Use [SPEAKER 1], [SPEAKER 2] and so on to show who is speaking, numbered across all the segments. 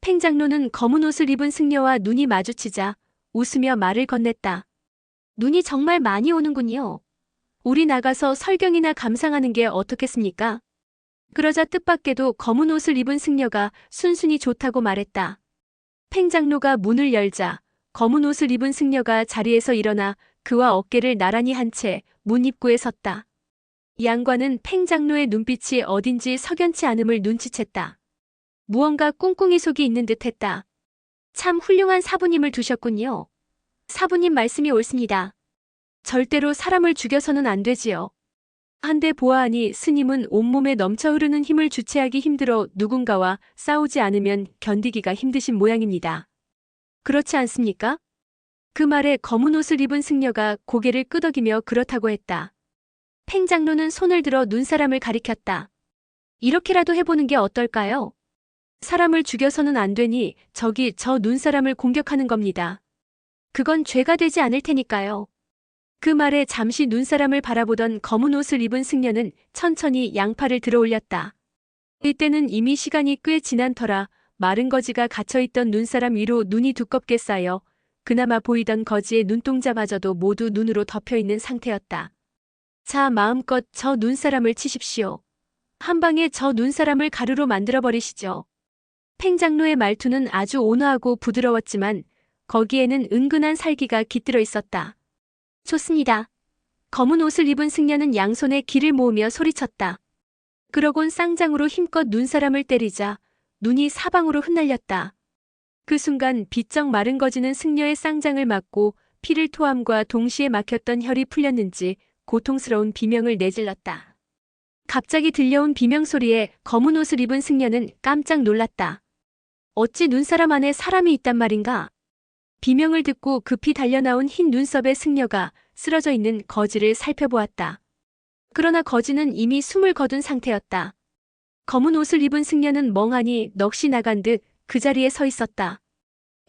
[SPEAKER 1] 팽장로는 검은 옷을 입은 승려와 눈이 마주치자 웃으며 말을 건넸다. 눈이 정말 많이 오는군요. 우리 나가서 설경이나 감상하는 게 어떻겠습니까? 그러자 뜻밖에도 검은 옷을 입은 승려가 순순히 좋다고 말했다. 팽장로가 문을 열자 검은 옷을 입은 승려가 자리에서 일어나 그와 어깨를 나란히 한 채 문 입구에 섰다. 양관은 팽장로의 눈빛이 어딘지 석연치 않음을 눈치챘다. 무언가 꿍꿍이 속이 있는 듯했다. 참 훌륭한 사부님을 두셨군요. 사부님 말씀이 옳습니다. 절대로 사람을 죽여서는 안 되지요. 한데 보아하니 스님은 온몸에 넘쳐 흐르는 힘을 주체하기 힘들어 누군가와 싸우지 않으면 견디기가 힘드신 모양입니다. 그렇지 않습니까? 그 말에 검은 옷을 입은 승려가 고개를 끄덕이며 그렇다고 했다. 팽장로는 손을 들어 눈사람을 가리켰다. 이렇게라도 해보는 게 어떨까요? 사람을 죽여서는 안 되니 저기 저 눈사람을 공격하는 겁니다. 그건 죄가 되지 않을 테니까요. 그 말에 잠시 눈사람을 바라보던 검은 옷을 입은 승려는 천천히 양팔을 들어 올렸다. 이때는 이미 시간이 꽤 지난 터라 마른 거지가 갇혀있던 눈사람 위로 눈이 두껍게 쌓여 그나마 보이던 거지의 눈동자마저도 모두 눈으로 덮여있는 상태였다. 자, 마음껏 저 눈사람을 치십시오. 한 방에 저 눈사람을 가루로 만들어버리시죠. 팽장로의 말투는 아주 온화하고 부드러웠지만 거기에는 은근한 살기가 깃들어 있었다. 좋습니다. 검은 옷을 입은 승려는 양손에 기를 모으며 소리쳤다. 그러곤 쌍장으로 힘껏 눈사람을 때리자 눈이 사방으로 흩날렸다. 그 순간 비쩍 마른 거지는 승려의 쌍장을 맞고 피를 토함과 동시에 막혔던 혈이 풀렸는지 고통스러운 비명을 내질렀다. 갑자기 들려온 비명 소리에 검은 옷을 입은 승려는 깜짝 놀랐다. 어찌 눈사람 안에 사람이 있단 말인가? 비명을 듣고 급히 달려나온 흰 눈썹의 승려가 쓰러져 있는 거지를 살펴보았다. 그러나 거지는 이미 숨을 거둔 상태였다. 검은 옷을 입은 승려는 멍하니 넋이 나간 듯 그 자리에 서 있었다.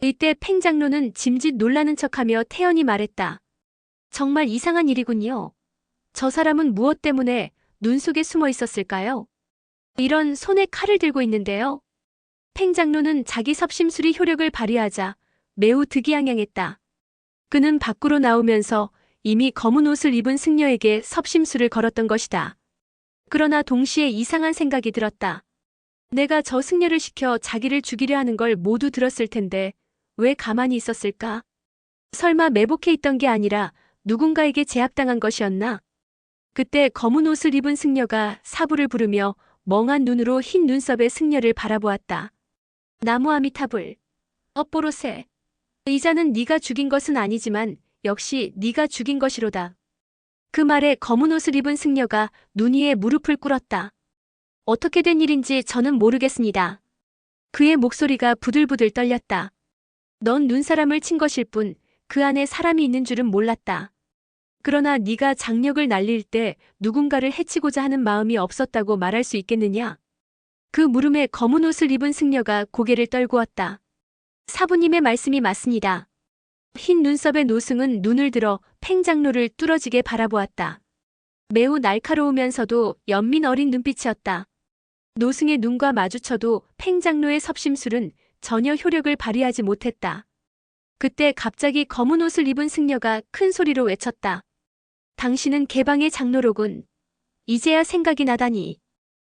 [SPEAKER 1] 이때 팽장로는 짐짓 놀라는 척하며 태연히 말했다. 정말 이상한 일이군요. 저 사람은 무엇 때문에 눈 속에 숨어 있었을까요? 이런 손에 칼을 들고 있는데요. 팽장로는 자기 섭심술이 효력을 발휘하자 매우 득이양양했다. 그는 밖으로 나오면서 이미 검은 옷을 입은 승려에게 섭심술을 걸었던 것이다. 그러나 동시에 이상한 생각이 들었다. 내가 저 승려를 시켜 자기를 죽이려 하는 걸 모두 들었을 텐데 왜 가만히 있었을까? 설마 매복해 있던 게 아니라 누군가에게 제압당한 것이었나? 그때 검은 옷을 입은 승려가 사부를 부르며 멍한 눈으로 흰 눈썹의 승려를 바라보았다. 나무 아미타불. 업보로세. 이자는 네가 죽인 것은 아니지만 역시 네가 죽인 것이로다. 그 말에 검은 옷을 입은 승려가 눈 위에 무릎을 꿇었다. 어떻게 된 일인지 저는 모르겠습니다. 그의 목소리가 부들부들 떨렸다. 넌 눈사람을 친 것일 뿐 그 안에 사람이 있는 줄은 몰랐다. 그러나 네가 장력을 날릴 때 누군가를 해치고자 하는 마음이 없었다고 말할 수 있겠느냐? 그 물음에 검은 옷을 입은 승려가 고개를 떨구었다. 사부님의 말씀이 맞습니다. 흰 눈썹의 노승은 눈을 들어 팽장로를 뚫어지게 바라보았다. 매우 날카로우면서도 연민 어린 눈빛이었다. 노승의 눈과 마주쳐도 팽장로의 섭심술은 전혀 효력을 발휘하지 못했다. 그때 갑자기 검은 옷을 입은 승려가 큰 소리로 외쳤다. 당신은 개방의 장로로군. 이제야 생각이 나다니.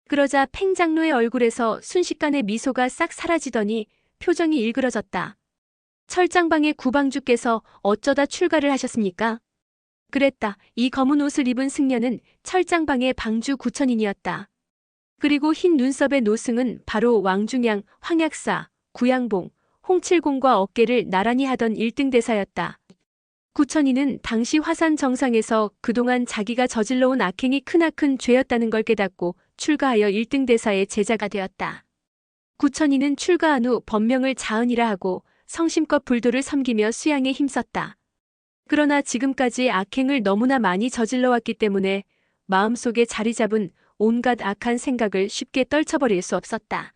[SPEAKER 1] 그러자 팽장로의 얼굴에서 순식간에 미소가 싹 사라지더니 표정이 일그러졌다. 철장방의 구방주께서 어쩌다 출가를 하셨습니까? 그랬다. 이 검은 옷을 입은 승려는 철장방의 방주 구천인이었다. 그리고 흰 눈썹의 노승은 바로 왕중양, 황약사, 구양봉, 홍칠공과 어깨를 나란히 하던 1등 대사였다. 구천인은 당시 화산 정상에서 그동안 자기가 저질러온 악행이 크나큰 죄였다는 걸 깨닫고 출가하여 1등 대사의 제자가 되었다. 구천인은 출가한 후 법명을 자은이라 하고 성심껏 불도를 섬기며 수양에 힘썼다. 그러나 지금까지 악행을 너무나 많이 저질러왔기 때문에 마음속에 자리 잡은 온갖 악한 생각을 쉽게 떨쳐버릴 수 없었다.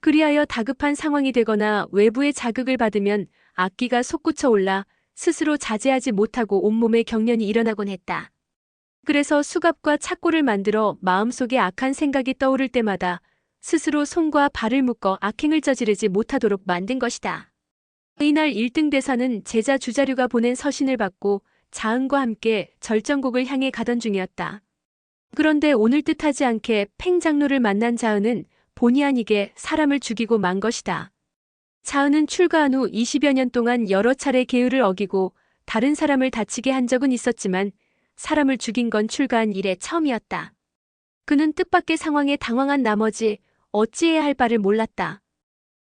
[SPEAKER 1] 그리하여 다급한 상황이 되거나 외부의 자극을 받으면 악기가 솟구쳐 올라 스스로 자제하지 못하고 온몸에 경련이 일어나곤 했다. 그래서 수갑과 착고를 만들어 마음속에 악한 생각이 떠오를 때마다 스스로 손과 발을 묶어 악행을 저지르지 못하도록 만든 것이다. 이날 1등 대사는 제자 주자류가 보낸 서신을 받고 자은과 함께 절정곡을 향해 가던 중이었다. 그런데 오늘 뜻하지 않게 팽 장로를 만난 자은은 본의 아니게 사람을 죽이고 만 것이다. 자은은 출가한 후 20여 년 동안 여러 차례 계율을 어기고 다른 사람을 다치게 한 적은 있었지만 사람을 죽인 건 출가한 이래 처음이었다. 그는 뜻밖의 상황에 당황한 나머지 어찌해야 할 바를 몰랐다.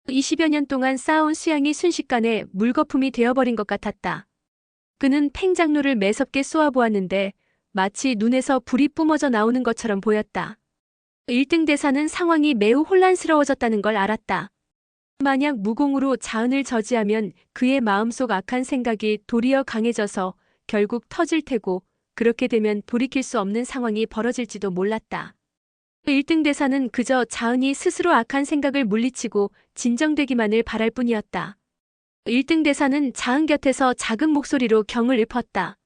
[SPEAKER 1] 20여 년 동안 쌓아온 수양이 순식간에 물거품이 되어버린 것 같았다. 그는 팽 장로를 매섭게 쏘아보았는데 마치 눈에서 불이 뿜어져 나오는 것처럼 보였다. 1등 대사는 상황이 매우 혼란스러워졌다는 걸 알았다. 만약 무공으로 자은을 저지하면 그의 마음속 악한 생각이 도리어 강해져서 결국 터질 테고 그렇게 되면 돌이킬 수 없는 상황이 벌어질지도 몰랐다. 1등 대사는 그저 자은이 스스로 악한 생각을 물리치고 진정되기만을 바랄 뿐이었다. 1등 대사는 자은 곁에서 작은 목소리로 경을 읊었다.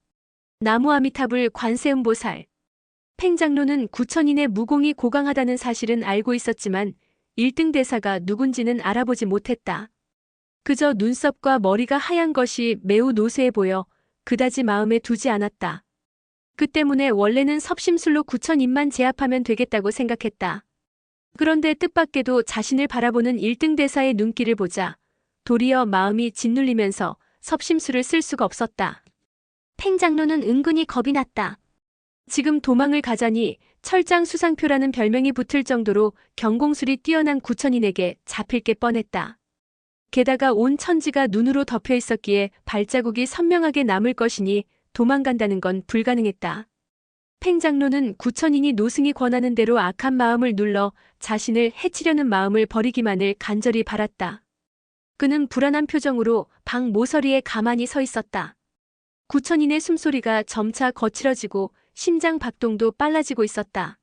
[SPEAKER 1] 나무 아미타불 관세음보살. 팽 장로는 9천인의 무공이 고강하다는 사실은 알고 있었지만 1등 대사가 누군지는 알아보지 못했다. 그저 눈썹과 머리가 하얀 것이 매우 노쇠해 보여 그다지 마음에 두지 않았다. 그 때문에 원래는 섭심술로 9천인만 제압하면 되겠다고 생각했다. 그런데 뜻밖에도 자신을 바라보는 1등 대사의 눈길을 보자 도리어 마음이 짓눌리면서 섭심술을 쓸 수가 없었다. 팽 장로는 은근히 겁이 났다. 지금 도망을 가자니 철장 수상표라는 별명이 붙을 정도로 경공술이 뛰어난 9천인에게 잡힐 게 뻔했다. 게다가 온 천지가 눈으로 덮여 있었기에 발자국이 선명하게 남을 것이니 도망간다는 건 불가능했다. 팽 장로는 9천인이 노승이 권하는 대로 악한 마음을 눌러 자신을 해치려는 마음을 버리기만을 간절히 바랐다. 그는 불안한 표정으로 방 모서리에 가만히 서 있었다. 9천인의 숨소리가 점차 거칠어지고 심장 박동도 빨라지고 있었다.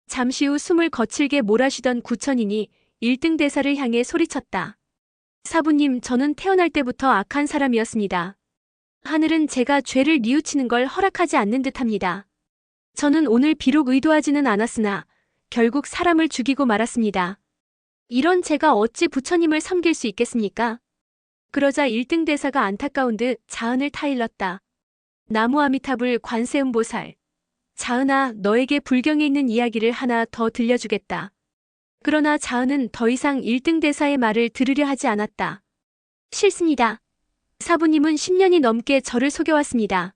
[SPEAKER 1] 잠시 후 숨을 거칠게 몰아쉬던 9천인이 1등 대사를 향해 소리쳤다. 사부님, 저는 태어날 때부터 악한 사람이었습니다. 하늘은 제가 죄를 뉘우치는 걸 허락하지 않는 듯합니다. 저는 오늘 비록 의도하지는 않았으나 결국 사람을 죽이고 말았습니다. 이런 제가 어찌 부처님을 섬길 수 있겠습니까? 그러자 1등 대사가 안타까운 듯 자은을 타일렀다. 나무 아미타불 관세음보살. 자은아, 너에게 불경에 있는 이야기를 하나 더 들려주겠다. 그러나 자은은 더 이상 1등 대사의 말을 들으려 하지 않았다. 싫습니다. 사부님은 10년이 넘게 저를 속여왔습니다.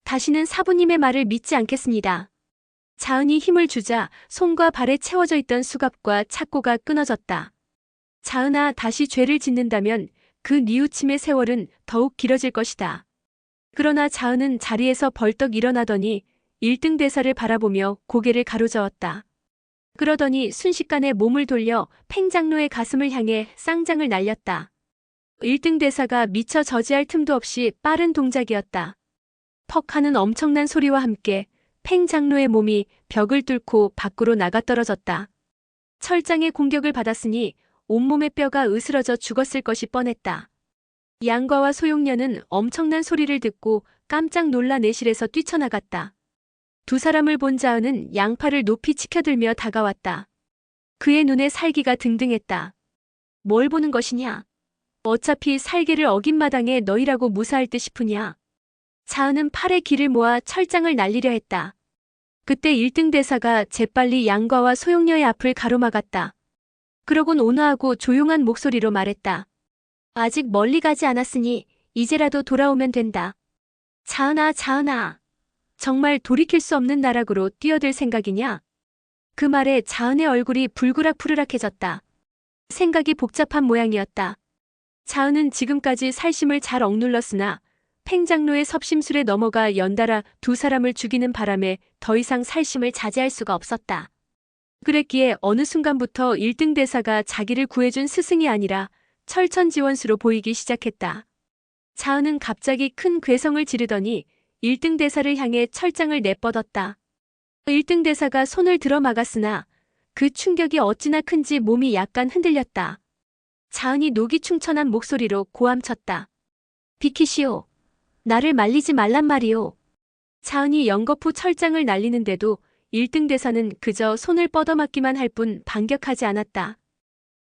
[SPEAKER 1] 다시는 사부님의 말을 믿지 않겠습니다. 자은이 힘을 주자 손과 발에 채워져 있던 수갑과 착고가 끊어졌다. 자은아, 다시 죄를 짓는다면 그 뉘우침의 세월은 더욱 길어질 것이다. 그러나 자은은 자리에서 벌떡 일어나더니 1등 대사를 바라보며 고개를 가로저었다. 그러더니 순식간에 몸을 돌려 팽 장로의 가슴을 향해 쌍장을 날렸다. 1등 대사가 미처 저지할 틈도 없이 빠른 동작이었다. 퍽 하는 엄청난 소리와 함께 팽 장로의 몸이 벽을 뚫고 밖으로 나가떨어졌다. 철장의 공격을 받았으니 온몸의 뼈가 으스러져 죽었을 것이 뻔했다. 양과와 소용녀는 엄청난 소리를 듣고 깜짝 놀라 내실에서 뛰쳐나갔다. 두 사람을 본 자은은 양팔을 높이 치켜들며 다가왔다. 그의 눈에 살기가 등등했다. 뭘 보는 것이냐? 어차피 살개를 어긴 마당에 너희라고 무사할 듯 싶으냐? 자은은 팔에 기를 모아 철장을 날리려 했다. 그때 1등 대사가 재빨리 양과와 소용녀의 앞을 가로막았다. 그러곤 온화하고 조용한 목소리로 말했다. 아직 멀리 가지 않았으니 이제라도 돌아오면 된다. 자은아, 자은아. 정말 돌이킬 수 없는 나락으로 뛰어들 생각이냐? 그 말에 자은의 얼굴이 불그락푸르락해졌다. 생각이 복잡한 모양이었다. 자은은 지금까지 살심을 잘 억눌렀으나 팽 장로의 섭심술에 넘어가 연달아 두 사람을 죽이는 바람에 더 이상 살심을 자제할 수가 없었다. 그랬기에 어느 순간부터 1등 대사가 자기를 구해준 스승이 아니라 철천지원수로 보이기 시작했다. 자은은 갑자기 큰 괴성을 지르더니 1등 대사를 향해 철장을 내뻗었다. 1등 대사가 손을 들어 막았으나 그 충격이 어찌나 큰지 몸이 약간 흔들렸다. 자은이 녹이 충천한 목소리로 고함쳤다. 비키시오. 나를 말리지 말란 말이오. 자은이 연거푸 철장을 날리는데도 1등 대사는 그저 손을 뻗어맞기만 할 뿐 반격하지 않았다.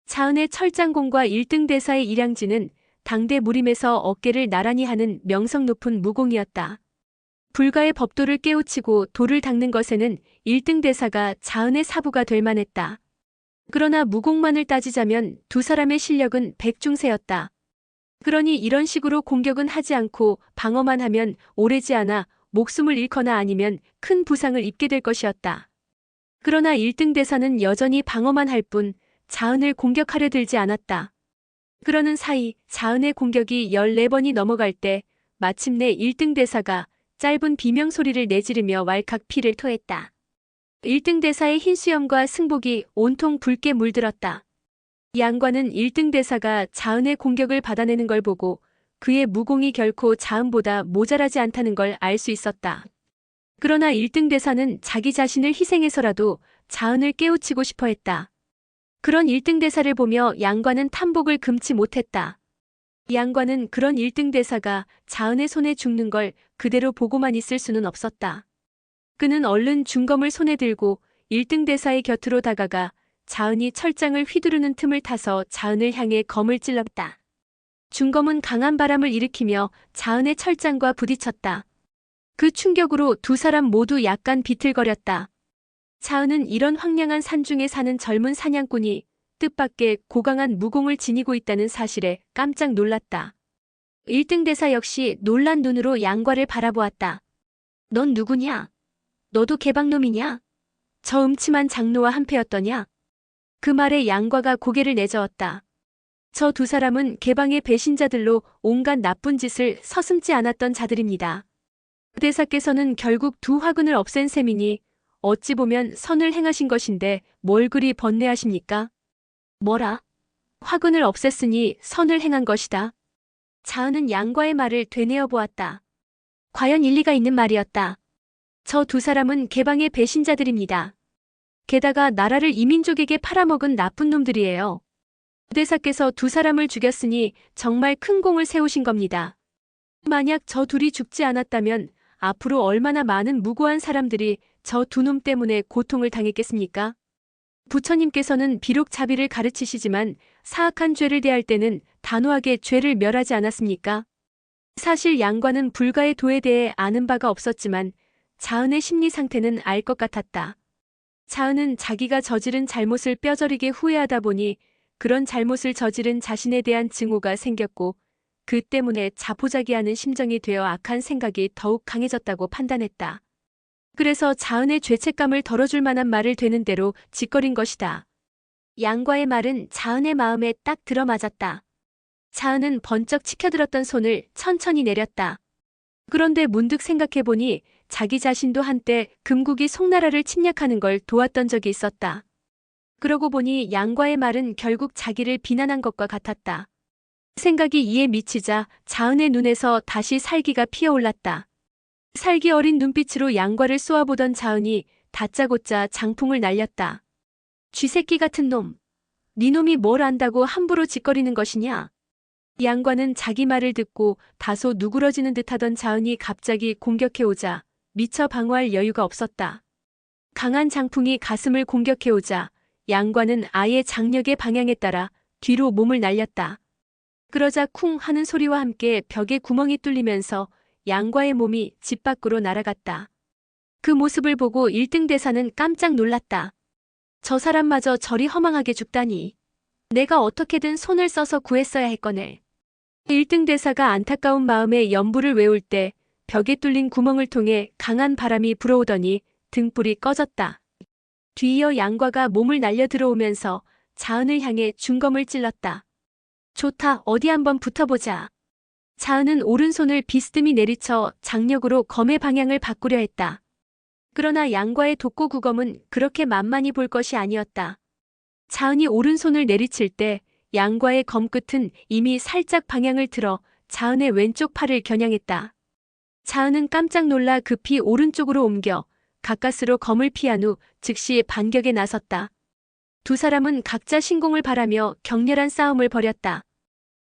[SPEAKER 1] 자은의 철장공과 1등 대사의 일양지는 당대 무림에서 어깨를 나란히 하는 명성 높은 무공이었다. 불가의 법도를 깨우치고 돌을 닦는 것에는 1등 대사가 자은의 사부가 될 만했다. 그러나 무공만을 따지자면 두 사람의 실력은 백중세였다. 그러니 이런 식으로 공격은 하지 않고 방어만 하면 오래지 않아 목숨을 잃거나 아니면 큰 부상을 입게 될 것이었다. 그러나 1등 대사는 여전히 방어만 할 뿐 자은을 공격하려 들지 않았다. 그러는 사이 자은의 공격이 14번이 넘어갈 때 마침내 1등 대사가 짧은 비명소리를 내지르며 왈칵 피를 토했다. 1등 대사의 흰 수염과 승복이 온통 붉게 물들었다. 양관은 1등 대사가 자은의 공격을 받아내는 걸 보고 그의 무공이 결코 자은보다 모자라지 않다는 걸 알 수 있었다. 그러나 1등 대사는 자기 자신을 희생해서라도 자은을 깨우치고 싶어 했다. 그런 1등 대사를 보며 양관은 탐복을 금치 못했다. 양관은 그런 1등 대사가 자은의 손에 죽는 걸 그대로 보고만 있을 수는 없었다. 그는 얼른 중검을 손에 들고 1등 대사의 곁으로 다가가 자은이 철장을 휘두르는 틈을 타서 자은을 향해 검을 찔렀다. 중검은 강한 바람을 일으키며 자은의 철장과 부딪혔다. 그 충격으로 두 사람 모두 약간 비틀거렸다. 자은은 이런 황량한 산중에 사는 젊은 사냥꾼이 뜻밖의 고강한 무공을 지니고 있다는 사실에 깜짝 놀랐다. 1등 대사 역시 놀란 눈으로 양과를 바라보았다. 넌 누구냐? 너도 개박놈이냐? 저 음침한 장로와 한패였더냐? 그 말에 양과가 고개를 내저었다. 저 두 사람은 개방의 배신자들로 온갖 나쁜 짓을 서슴지 않았던 자들입니다. 대사께서는 결국 두 화근을 없앤 셈이니 어찌 보면 선을 행하신 것인데 뭘 그리 번뇌하십니까? 뭐라? 화근을 없앴으니 선을 행한 것이다. 자은은 양과의 말을 되뇌어 보았다. 과연 일리가 있는 말이었다. 저 두 사람은 개방의 배신자들입니다. 게다가 나라를 이민족에게 팔아먹은 나쁜 놈들이에요. 대사께서 두 사람을 죽였으니 정말 큰 공을 세우신 겁니다. 만약 저 둘이 죽지 않았다면 앞으로 얼마나 많은 무고한 사람들이 저 두 놈 때문에 고통을 당했겠습니까? 부처님께서는 비록 자비를 가르치시지만 사악한 죄를 대할 때는 단호하게 죄를 멸하지 않았습니까? 사실 양과는 불가의 도에 대해 아는 바가 없었지만 자은의 심리 상태는 알 것 같았다. 자은은 자기가 저지른 잘못을 뼈저리게 후회하다 보니 그런 잘못을 저지른 자신에 대한 증오가 생겼고 그 때문에 자포자기하는 심정이 되어 악한 생각이 더욱 강해졌다고 판단했다. 그래서 자은의 죄책감을 덜어줄 만한 말을 되는 대로 짓거린 것이다. 양과의 말은 자은의 마음에 딱 들어맞았다. 자은은 번쩍 치켜들었던 손을 천천히 내렸다. 그런데 문득 생각해보니 자기 자신도 한때 금국이 송나라를 침략하는 걸 도왔던 적이 있었다. 그러고 보니 양과의 말은 결국 자기를 비난한 것과 같았다. 생각이 이에 미치자 자은의 눈에서 다시 살기가 피어올랐다. 살기 어린 눈빛으로 양과를 쏘아보던 자은이 다짜고짜 장풍을 날렸다. 쥐새끼 같은 놈. 네 놈이 뭘 안다고 함부로 짓거리는 것이냐? 양과는 자기 말을 듣고 다소 누그러지는 듯하던 자은이 갑자기 공격해오자 미처 방어할 여유가 없었다. 강한 장풍이 가슴을 공격해오자 양과는 아예 장력의 방향에 따라 뒤로 몸을 날렸다. 그러자 쿵 하는 소리와 함께 벽에 구멍이 뚫리면서 양과의 몸이 집 밖으로 날아갔다. 그 모습을 보고 1등 대사는 깜짝 놀랐다. 저 사람마저 저리 허망하게 죽다니. 내가 어떻게든 손을 써서 구했어야 했거늘. 1등 대사가 안타까운 마음에 연부를 외울 때 벽에 뚫린 구멍을 통해 강한 바람이 불어오더니 등불이 꺼졌다. 뒤이어 양과가 몸을 날려 들어오면서 자은을 향해 중검을 찔렀다. 좋다, 어디 한번 붙어보자. 자은은 오른손을 비스듬히 내리쳐 장력으로 검의 방향을 바꾸려 했다. 그러나 양과의 독고구검은 그렇게 만만히 볼 것이 아니었다. 자은이 오른손을 내리칠 때 양과의 검끝은 이미 살짝 방향을 틀어 자은의 왼쪽 팔을 겨냥했다. 자은은 깜짝 놀라 급히 오른쪽으로 옮겨 가까스로 검을 피한 후 즉시 반격에 나섰다. 두 사람은 각자 신공을 바라며 격렬한 싸움을 벌였다.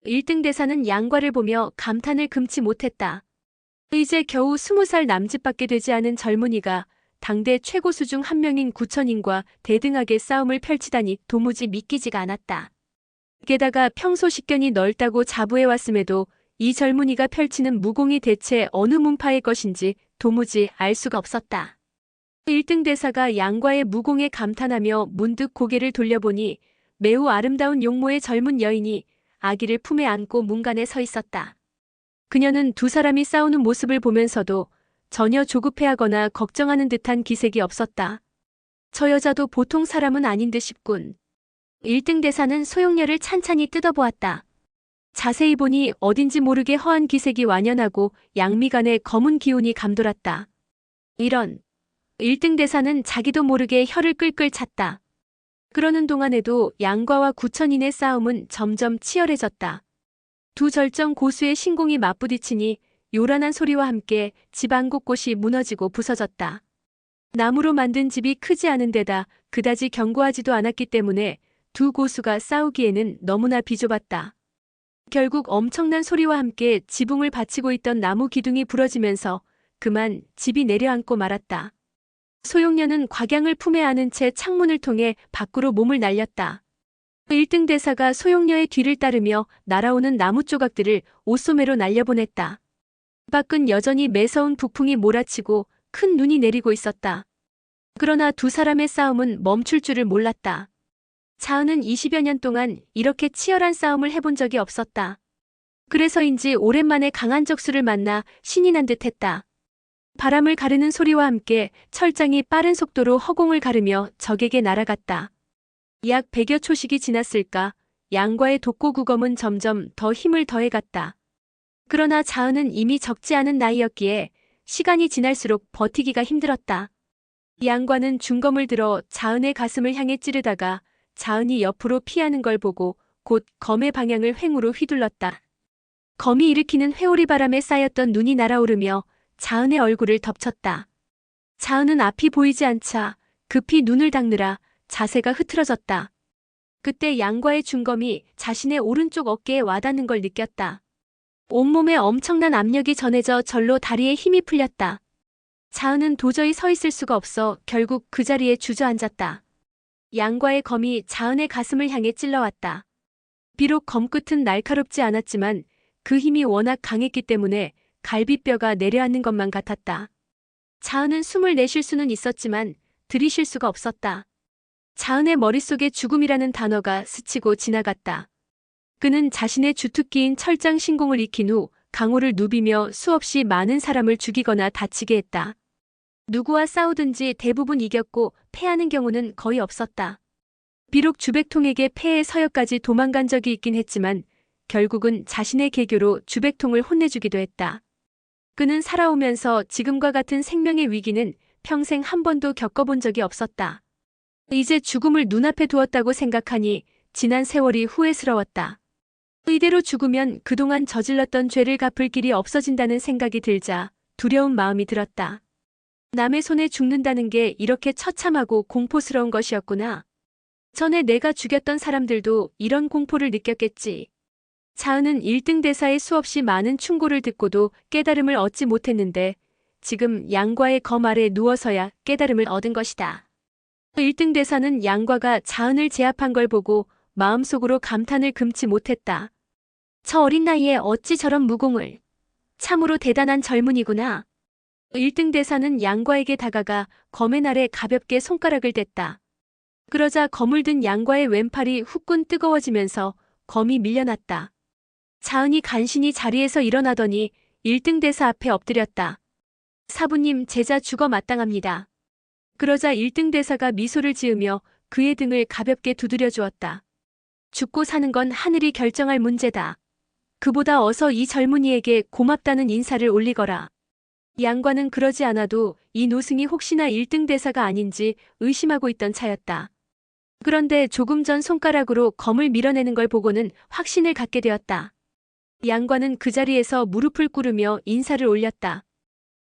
[SPEAKER 1] 1등 대사는 양과를 보며 감탄을 금치 못했다. 이제 겨우 20살 남짓밖에 되지 않은 젊은이가 당대 최고수 중 한 명인 구천인과 대등하게 싸움을 펼치다니 도무지 믿기지가 않았다. 게다가 평소 식견이 넓다고 자부해왔음에도 이 젊은이가 펼치는 무공이 대체 어느 문파의 것인지 도무지 알 수가 없었다. 1등 대사가 양과의 무공에 감탄하며 문득 고개를 돌려보니 매우 아름다운 용모의 젊은 여인이 아기를 품에 안고 문간에 서 있었다. 그녀는 두 사람이 싸우는 모습을 보면서도 전혀 조급해하거나 걱정하는 듯한 기색이 없었다. 저 여자도 보통 사람은 아닌 듯 싶군. 1등 대사는 소용녀를 찬찬히 뜯어보았다. 자세히 보니 어딘지 모르게 허한 기색이 완연하고 양미간에 검은 기운이 감돌았다. 이런. 1등 대사는 자기도 모르게 혀를 끌끌 찼다. 그러는 동안에도 양과와 구천인의 싸움은 점점 치열해졌다. 두 절정 고수의 신공이 맞부딪히니 요란한 소리와 함께 집안 곳곳이 무너지고 부서졌다. 나무로 만든 집이 크지 않은 데다 그다지 견고하지도 않았기 때문에 두 고수가 싸우기에는 너무나 비좁았다. 결국 엄청난 소리와 함께 지붕을 받치고 있던 나무 기둥이 부러지면서 그만 집이 내려앉고 말았다. 소용녀는 곽양을 품에 안은 채 창문을 통해 밖으로 몸을 날렸다. 1등 대사가 소용녀의 뒤를 따르며 날아오는 나무 조각들을 옷소매로 날려보냈다. 밖은 여전히 매서운 북풍이 몰아치고 큰 눈이 내리고 있었다. 그러나 두 사람의 싸움은 멈출 줄을 몰랐다. 자은은 20여 년 동안 이렇게 치열한 싸움을 해본 적이 없었다. 그래서인지 오랜만에 강한 적수를 만나 신이 난 듯했다. 바람을 가르는 소리와 함께 철장이 빠른 속도로 허공을 가르며 적에게 날아갔다. 약 100여 초씩이 지났을까 양과의 독고구검은 점점 더 힘을 더해갔다. 그러나 자은은 이미 적지 않은 나이였기에 시간이 지날수록 버티기가 힘들었다. 양과는 중검을 들어 자은의 가슴을 향해 찌르다가 자은이 옆으로 피하는 걸 보고 곧 검의 방향을 횡으로 휘둘렀다. 검이 일으키는 회오리 바람에 쌓였던 눈이 날아오르며 자은의 얼굴을 덮쳤다. 자은은 앞이 보이지 않자 급히 눈을 닦느라 자세가 흐트러졌다. 그때 양과의 중검이 자신의 오른쪽 어깨에 와닿는 걸 느꼈다. 온몸에 엄청난 압력이 전해져 절로 다리에 힘이 풀렸다. 자은은 도저히 서 있을 수가 없어 결국 그 자리에 주저앉았다. 양과의 검이 자은의 가슴을 향해 찔러왔다. 비록 검끝은 날카롭지 않았지만 그 힘이 워낙 강했기 때문에 갈비뼈가 내려앉는 것만 같았다. 자은은 숨을 내쉴 수는 있었지만 들이쉴 수가 없었다. 자은의 머릿속에 죽음이라는 단어가 스치고 지나갔다. 그는 자신의 주특기인 철장 신공을 익힌 후 강호를 누비며 수없이 많은 사람을 죽이거나 다치게 했다. 누구와 싸우든지 대부분 이겼고 패하는 경우는 거의 없었다. 비록 주백통에게 패해 서역까지 도망간 적이 있긴 했지만 결국은 자신의 계교로 주백통을 혼내주기도 했다. 그는 살아오면서 지금과 같은 생명의 위기는 평생 한 번도 겪어본 적이 없었다. 이제 죽음을 눈앞에 두었다고 생각하니 지난 세월이 후회스러웠다. 이대로 죽으면 그동안 저질렀던 죄를 갚을 길이 없어진다는 생각이 들자 두려운 마음이 들었다. 남의 손에 죽는다는 게 이렇게 처참하고 공포스러운 것이었구나. 전에 내가 죽였던 사람들도 이런 공포를 느꼈겠지. 자은은 1등 대사의 수없이 많은 충고를 듣고도 깨달음을 얻지 못했는데 지금 양과의 검 아래 누워서야 깨달음을 얻은 것이다. 1등 대사는 양과가 자은을 제압한 걸 보고 마음속으로 감탄을 금치 못했다. 저 어린 나이에 어찌 저런 무공을. 참으로 대단한 젊은이구나. 1등 대사는 양과에게 다가가 검의 날에 가볍게 손가락을 댔다. 그러자 검을 든 양과의 왼팔이 후끈 뜨거워지면서 검이 밀려났다. 자은이 간신히 자리에서 일어나더니 1등 대사 앞에 엎드렸다. 사부님, 제자 죽어 마땅합니다. 그러자 1등 대사가 미소를 지으며 그의 등을 가볍게 두드려 주었다. 죽고 사는 건 하늘이 결정할 문제다. 그보다 어서 이 젊은이에게 고맙다는 인사를 올리거라. 양과는 그러지 않아도 이 노승이 혹시나 1등 대사가 아닌지 의심하고 있던 차였다. 그런데 조금 전 손가락으로 검을 밀어내는 걸 보고는 확신을 갖게 되었다. 양과는 그 자리에서 무릎을 꿇으며 인사를 올렸다.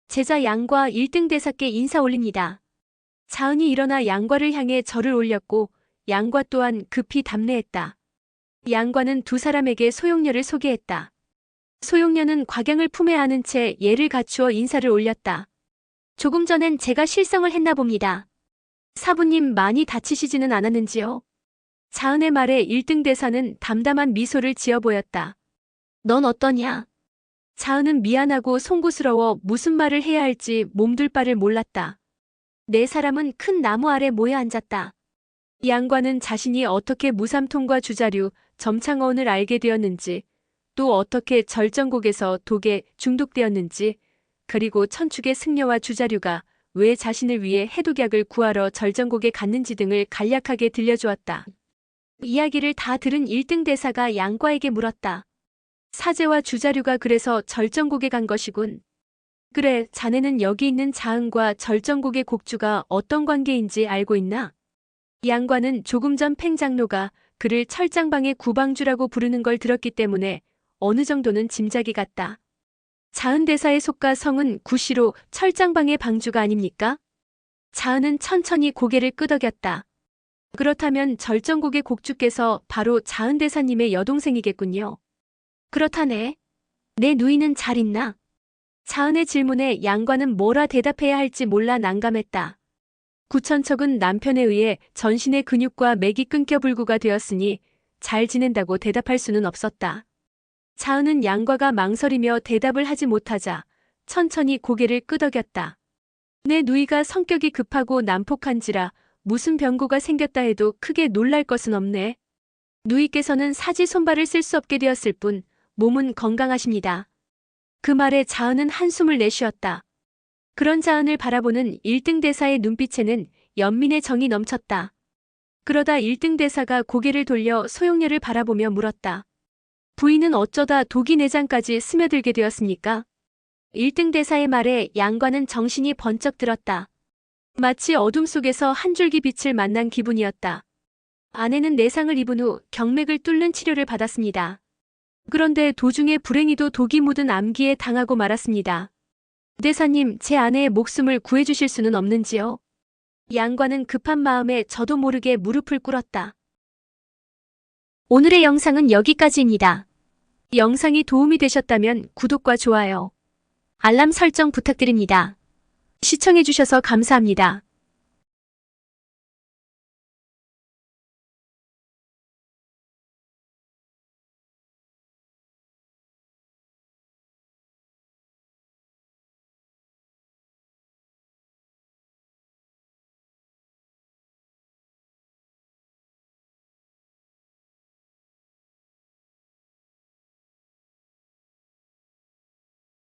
[SPEAKER 1] 제자 양과 1등 대사께 인사 올립니다. 자은이 일어나 양과를 향해 절을 올렸고 양과 또한 급히 답례했다. 양과는 두 사람에게 소용녀를 소개했다. 소용녀는 곽양을 품에 안은 채 예를 갖추어 인사를 올렸다. 조금 전엔 제가 실성을 했나 봅니다. 사부님 많이 다치시지는 않았는지요? 자은의 말에 1등 대사는 담담한 미소를 지어 보였다. 넌 어떠냐? 자은은 미안하고 송구스러워 무슨 말을 해야 할지 몸둘 바를 몰랐다. 네 사람은 큰 나무 아래 모여 앉았다. 양과는 자신이 어떻게 무삼통과 주자류, 점창어원을 알게 되었는지, 또 어떻게 절정곡에서 독에 중독되었는지, 그리고 천축의 승려와 주자류가 왜 자신을 위해 해독약을 구하러 절정곡에 갔는지 등을 간략하게 들려주었다. 이야기를 다 들은 1등 대사가 양과에게 물었다. 사제와 주자류가 그래서 절정곡에 간 것이군. 그래, 자네는 여기 있는 자은과 절정곡의 곡주가 어떤 관계인지 알고 있나? 양과는 조금 전 팽장로가 그를 철장방의 구방주라고 부르는 걸 들었기 때문에 어느 정도는 짐작이 갔다. 자은 대사의 속가 성은 구시로 철장방의 방주가 아닙니까? 자은은 천천히 고개를 끄덕였다. 그렇다면 절정곡의 곡주께서 바로 자은 대사님의 여동생이겠군요. 그렇다네. 내 누이는 잘 있나? 자은의 질문에 양과는 뭐라 대답해야 할지 몰라 난감했다. 구천척은 남편에 의해 전신의 근육과 맥이 끊겨 불구가 되었으니 잘 지낸다고 대답할 수는 없었다. 자은은 양과가 망설이며 대답을 하지 못하자 천천히 고개를 끄덕였다. 내 누이가 성격이 급하고 난폭한지라 무슨 병고가 생겼다 해도 크게 놀랄 것은 없네. 누이께서는 사지 손발을 쓸 수 없게 되었을 뿐 몸은 건강하십니다. 그 말에 자은은 한숨을 내쉬었다. 그런 자은을 바라보는 1등 대사의 눈빛에는 연민의 정이 넘쳤다. 그러다 1등 대사가 고개를 돌려 소용렬을 바라보며 물었다. 부인은 어쩌다 독이 내장까지 스며들게 되었습니까? 1등 대사의 말에 양과는 정신이 번쩍 들었다. 마치 어둠 속에서 한 줄기 빛을 만난 기분이었다. 아내는 내상을 입은 후 경맥을 뚫는 치료를 받았습니다. 그런데 도중에 불행히도 독이 묻은 암기에 당하고 말았습니다. 대사님, 제 아내의 목숨을 구해주실 수는 없는지요? 양과는 급한 마음에 저도 모르게 무릎을 꿇었다. 오늘의 영상은 여기까지입니다. 영상이 도움이 되셨다면 구독과 좋아요, 알람 설정 부탁드립니다. 시청해주셔서 감사합니다.